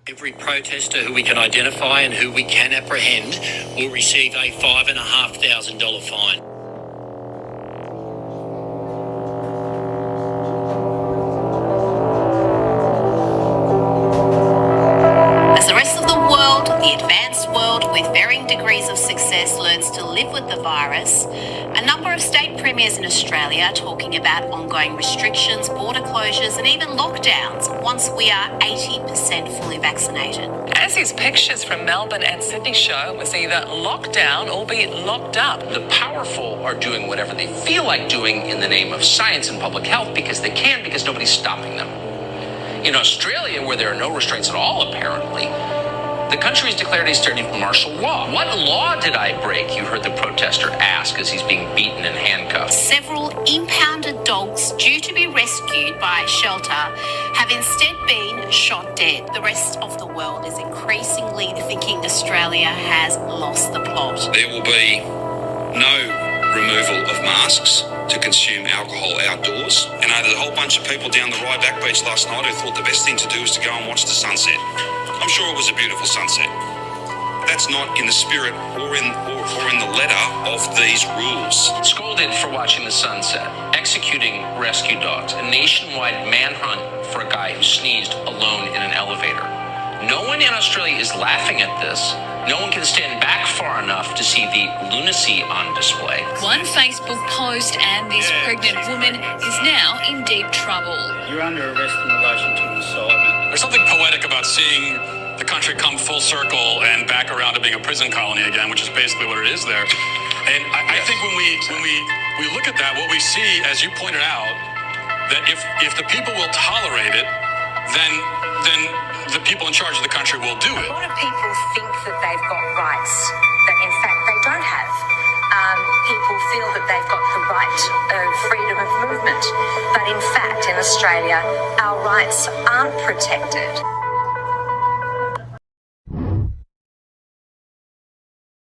Every protester who we can identify and who we can apprehend will receive a $5,500 fine. As the rest of the world, the advanced world with varying degrees of success, learns to live with the virus, a number of state premiers in Australia are talking about ongoing restrictions, border closures and even lockdowns once we are 80% fully vaccinated. As these pictures from Melbourne and Sydney show, it was either lockdown or be locked up. The powerful are doing whatever they feel like doing in the name of science and public health because they can, because nobody's stopping them. In Australia, where there are no restraints at all, apparently, the country has declared a state of martial law. What law did I break? You heard the protester ask as he's being beaten and handcuffed. Several impounded dogs due to be rescued by a shelter have instead been shot dead. The rest of the world is increasingly thinking Australia has lost the plot. There will be no removal of masks to consume alcohol outdoors. And there's a whole bunch of people down the Ryback Beach last night who thought the best thing to do was to go and watch the sunset. I'm sure it was a beautiful sunset. That's not in the spirit or in the letter of these rules. Scolded for watching the sunset, executing rescue dogs, a nationwide manhunt for a guy who sneezed alone in an elevator. No one in Australia is laughing at this. No one can stand back far enough to see the lunacy on display. One Facebook post and this pregnant woman is now in deep trouble. You're under arrest in relation to incitement. There's something poetic about seeing the country come full circle and back around to being a prison colony again, which is basically what it is there. And I think when we look at that, what we see, as you pointed out, that if the people will tolerate it, then the people in charge of the country will do it. A lot of people think that they've got rights that in fact they don't have. People feel that they've got the right of freedom of movement, but in fact in Australia our rights aren't protected.